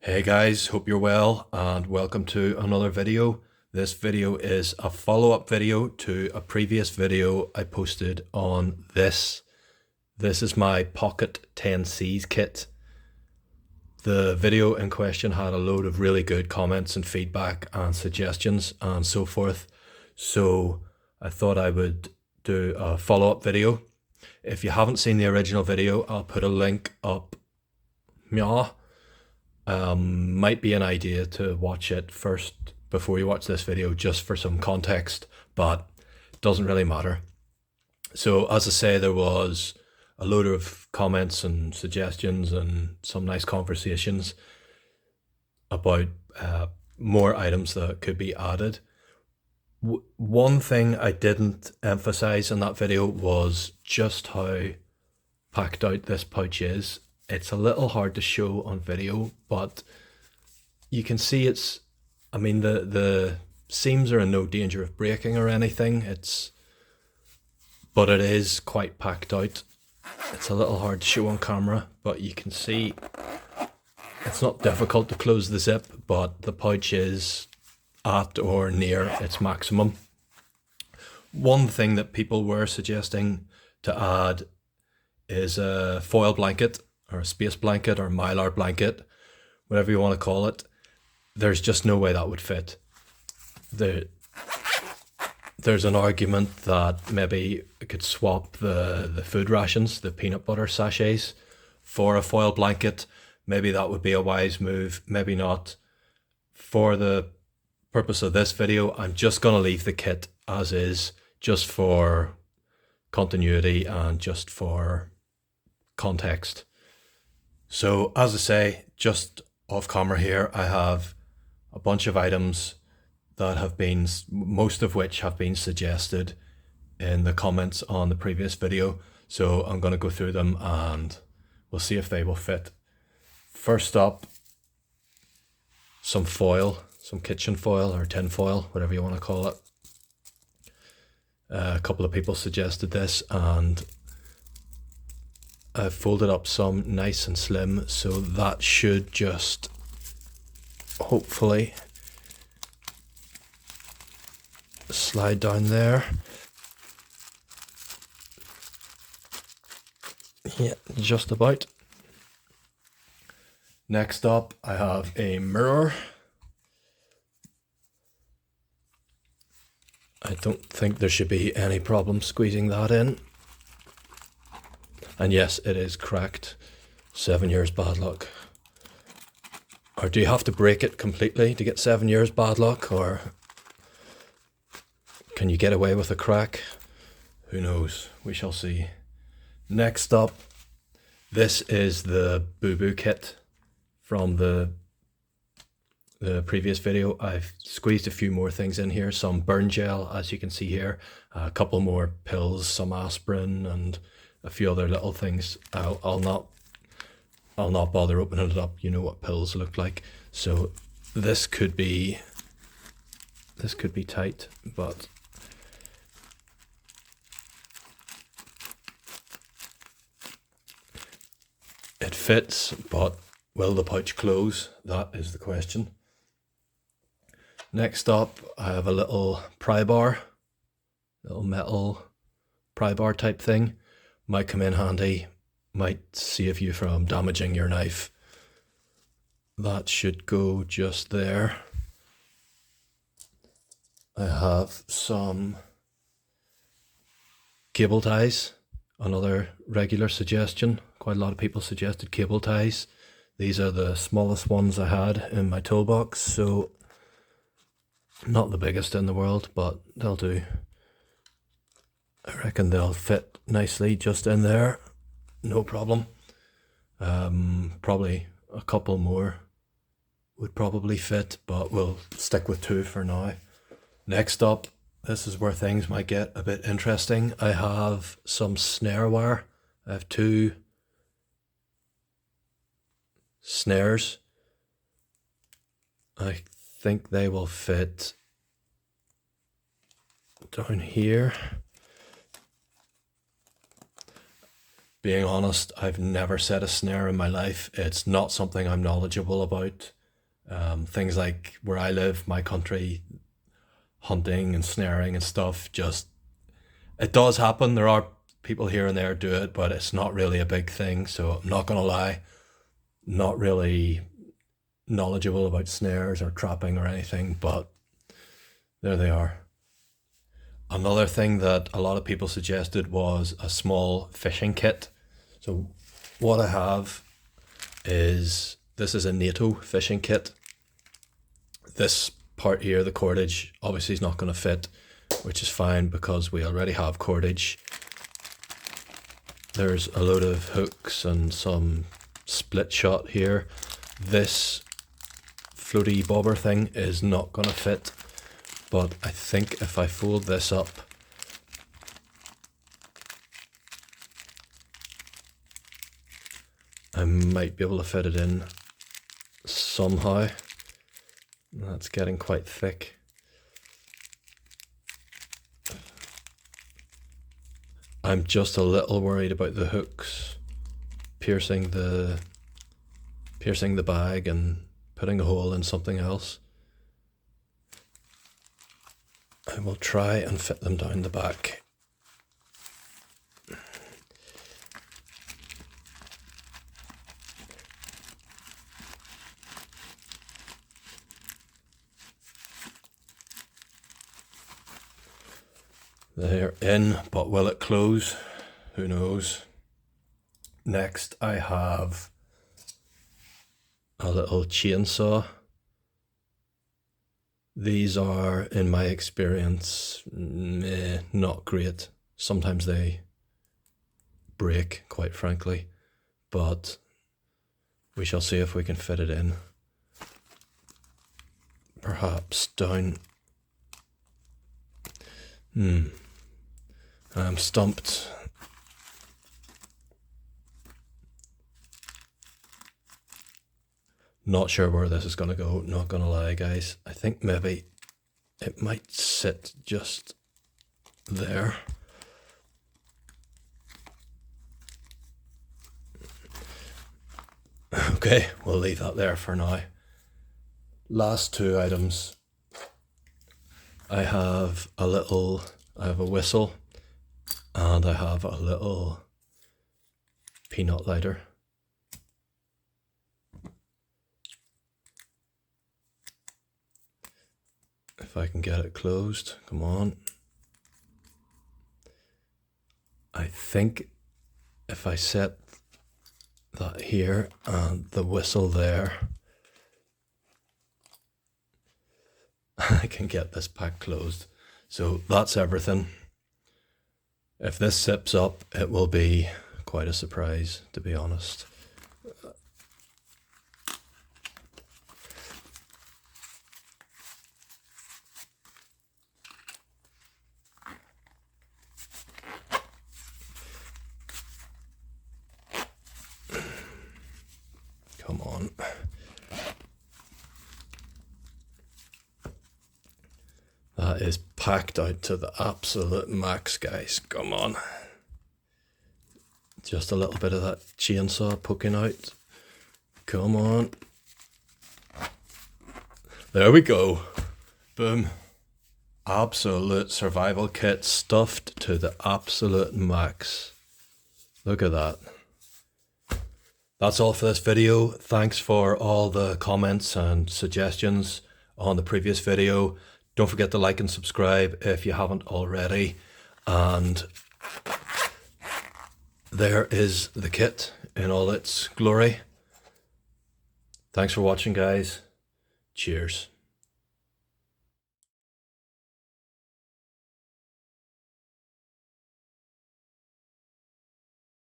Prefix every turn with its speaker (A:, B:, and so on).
A: Hey guys, hope you're well and welcome to another video. This video is a follow-up video to a previous video I posted on this. This is my Pocket 10Cs kit. The video in question had a load of really good comments and feedback and suggestions and so forth. So I thought I would do a follow-up video. If you haven't seen the original video, I'll put a link up. Might be an idea to watch it first before you watch this video, just for some context, but it doesn't really matter. So as I say, there was a load of comments and suggestions and some nice conversations about more items that could be added. One thing I didn't emphasize in that video was just how packed out this pouch is. It's a little hard to show on video, but you can see the seams are in no danger of breaking or anything. But it is quite packed out. It's a little hard to show on camera, but you can see it's not difficult to close the zip, but the pouch is at or near its maximum. One thing that people were suggesting to add is a foil blanket, or a space blanket, or mylar blanket, whatever you want to call it. There's just no way that would fit. There's an argument that maybe I could swap the food rations, the peanut butter sachets, for a foil blanket. Maybe that would be a wise move, maybe not. For the purpose of this video, I'm just going to leave the kit as is, just for continuity and just for context. So as I say, just off camera here, I have a bunch of items that have been, most of which have been suggested in the comments on the previous video. So I'm going to go through them and we'll see if they will fit. First up, some foil, some kitchen foil or tin foil, whatever you want to call it. A couple of people suggested this, and I've folded up some nice and slim, so that should just hopefully slide down there. Yeah, just about. Next up, I have a mirror. I don't think there should be any problem squeezing that in. And yes, it is cracked. 7 years bad luck. Or do you have to break it completely to get 7 years bad luck? Or can you get away with a crack? Who knows? We shall see. Next up, this is the Boo Boo kit from the previous video. I've squeezed a few more things in here. Some burn gel, as you can see here. A couple more pills, some aspirin, and a few other little things. I'll not bother opening it up. You know what pills look like. So this could be tight, but it fits. But will the pouch close? That is the question. Next up, I have a little pry bar, little metal pry bar type thing. Might come in handy, might save you from damaging your knife. That should go just there. I have some cable ties, another regular suggestion. Quite a lot of people suggested cable ties. These are the smallest ones I had in my toolbox, so not the biggest in the world, but they'll do. I reckon they'll fit nicely just in there, no problem. Probably a couple more would probably fit, but we'll stick with 2 for now. Next up, this is where things might get a bit interesting. I have some snare wire. I have 2 snares. I think they will fit down here. being honest, I've never set a snare in my life. It's not something I'm knowledgeable about. Things like where I live, my country, hunting and snaring and stuff, just it does happen. There are people here and there do it, but it's not really a big thing. So I'm not gonna lie, not really knowledgeable about snares or trapping or anything, but there they are. Another thing that a lot of people suggested was a small fishing kit. So what I have is, this is a NATO fishing kit. This part here, the cordage, obviously is not going to fit, which is fine because we already have cordage. There's a load of hooks and some split shot here. This floaty bobber thing is not going to fit, but I think if I fold this up, I might be able to fit it in somehow. That's getting quite thick. I'm just a little worried about the hooks piercing the bag and putting a hole in something else. I will try and fit them down the back. They're in, but will it close? Who knows? Next, I have a little chainsaw. These are, in my experience, not great. Sometimes they break, quite frankly, but we shall see if we can fit it in. Perhaps down. I'm stumped. Not sure where this is going to go, not going to lie, guys. I think maybe it might sit just there. Okay, we'll leave that there for now. Last two items. I have a whistle, and I have a little peanut lighter. If I can get it closed, come on. I think if I set that here and the whistle there, I can get this pack closed. So that's everything. If this zips up, it will be quite a surprise, to be honest. Come on. That is packed out to the absolute max, guys. Come on. Just a little bit of that chainsaw poking out. Come on. There we go. Boom. Absolute survival kit stuffed to the absolute max. Look at that. That's all for this video. Thanks for all the comments and suggestions on the previous video. Don't forget to like and subscribe if you haven't already. And there is the kit in all its glory. Thanks for watching, guys. Cheers.